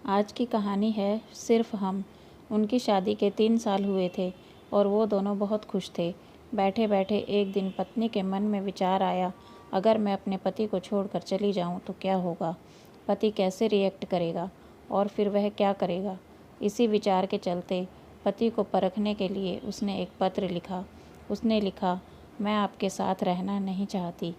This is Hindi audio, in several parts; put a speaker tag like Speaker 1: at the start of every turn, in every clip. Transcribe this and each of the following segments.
Speaker 1: आज की कहानी है सिर्फ हम। उनकी शादी के 3 साल हुए थे और वो दोनों बहुत खुश थे। बैठे बैठे एक दिन पत्नी के मन में विचार आया, अगर मैं अपने पति को छोड़कर चली जाऊं तो क्या होगा? पति कैसे रिएक्ट करेगा और फिर वह क्या करेगा? इसी विचार के चलते पति को परखने के लिए उसने एक पत्र लिखा। उसने लिखा, मैं आपके साथ रहना नहीं चाहती।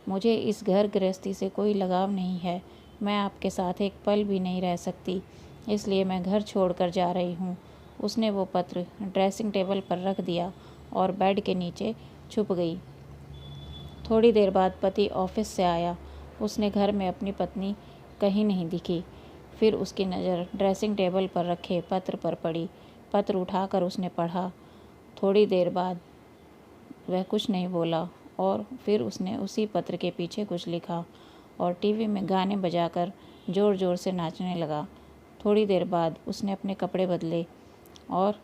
Speaker 1: मुझे इस घर गृहस्थी से कोई लगाव नहीं है। मैं आपके साथ एक पल भी नहीं रह सकती, इसलिए मैं घर छोड़कर जा रही हूँ। उसने वो पत्र ड्रेसिंग टेबल पर रख दिया और बेड के नीचे छुप गई। थोड़ी देर बाद पति ऑफिस से आया। उसने घर में अपनी पत्नी कहीं नहीं दिखी। फिर उसकी नज़र ड्रेसिंग टेबल पर रखे पत्र पर पड़ी। पत्र उठाकर उसने पढ़ा। थोड़ी देर बाद वह कुछ नहीं बोला और फिर उसने उसी पत्र के पीछे कुछ लिखा और टीवी में गाने बजाकर ज़ोर ज़ोर से नाचने लगा। थोड़ी देर बाद उसने अपने कपड़े बदले और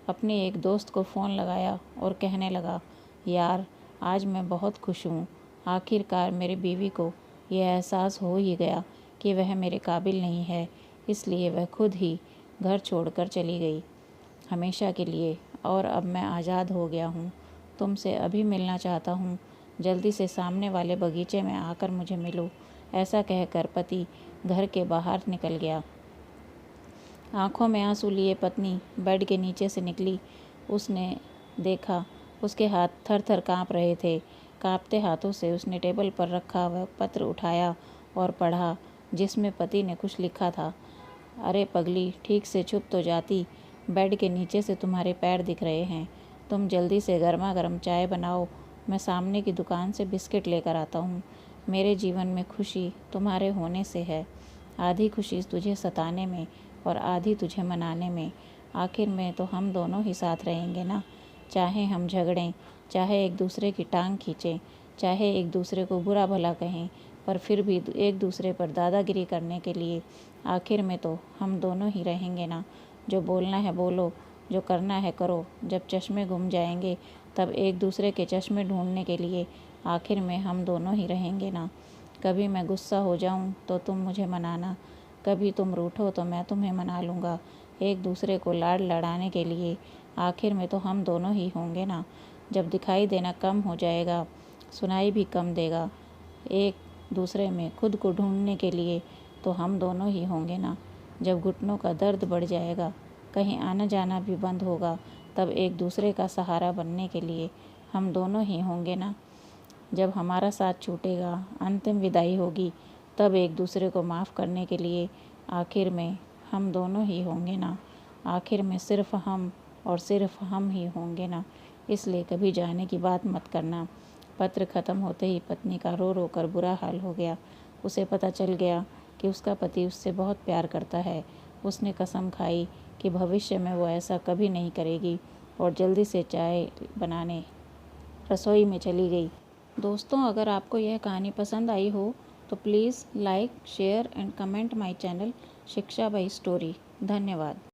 Speaker 1: अपने एक दोस्त को फ़ोन लगाया और कहने लगा, यार आज मैं बहुत खुश हूँ। आखिरकार मेरी बीवी को यह एहसास हो ही गया कि वह मेरे काबिल नहीं है, इसलिए वह खुद ही घर छोड़कर चली गई हमेशा के लिए, और अब मैं आज़ाद हो गया हूँ। तुमसे अभी मिलना चाहता हूँ। जल्दी से सामने वाले बगीचे में आकर मुझे मिलो। ऐसा कहकर पति घर के बाहर निकल गया। आंखों में आंसू लिए पत्नी बेड के नीचे से निकली। उसने देखा उसके हाथ थर थर काँप रहे थे। काँपते हाथों से उसने टेबल पर रखा वह पत्र उठाया और पढ़ा, जिसमें पति ने कुछ लिखा था। अरे पगली, ठीक से छुप तो जाती। बेड के नीचे से तुम्हारे पैर दिख रहे हैं। तुम जल्दी से गर्मा गर्म चाय बनाओ। मैं सामने की दुकान से बिस्किट लेकर आता हूँ। मेरे जीवन में खुशी तुम्हारे होने से है। आधी खुशी तुझे सताने में और आधी तुझे मनाने में। आखिर में तो हम दोनों ही साथ रहेंगे ना। चाहे हम झगड़ें, चाहे एक दूसरे की टांग खींचें, चाहे एक दूसरे को बुरा भला कहें, पर फिर भी एक दूसरे पर दादागिरी करने के लिए आखिर में तो हम दोनों ही रहेंगे ना। जो बोलना है बोलो, जो करना है करो। जब चश्मे गुम जाएंगे तब एक दूसरे के चश्मे ढूंढने के लिए आखिर में हम दोनों ही रहेंगे ना। कभी मैं गुस्सा हो जाऊं तो तुम मुझे मनाना, कभी तुम रूठो तो मैं तुम्हें मना लूँगा। एक दूसरे को लाड़ लड़ाने के लिए आखिर में तो हम दोनों ही होंगे ना। जब दिखाई देना कम हो जाएगा, सुनाई भी कम देगा, एक दूसरे में खुद को ढूंढने के लिए तो हम दोनों ही होंगे ना। जब घुटनों का दर्द बढ़ जाएगा, कहीं आना जाना भी बंद होगा, तब एक दूसरे का सहारा बनने के लिए हम दोनों ही होंगे ना। जब हमारा साथ छूटेगा, अंतिम विदाई होगी, तब एक दूसरे को माफ़ करने के लिए आखिर में हम दोनों ही होंगे ना। आखिर में सिर्फ हम और सिर्फ हम ही होंगे ना। इसलिए कभी जाने की बात मत करना। पत्र ख़त्म होते ही पत्नी का रो रो कर बुरा हाल हो गया। उसे पता चल गया कि उसका पति उससे बहुत प्यार करता है। उसने कसम खाई कि भविष्य में वो ऐसा कभी नहीं करेगी और जल्दी से चाय बनाने रसोई में चली गई। दोस्तों, अगर आपको यह कहानी पसंद आई हो तो please like, share and comment my channel शिक्षा बाई स्टोरी। धन्यवाद।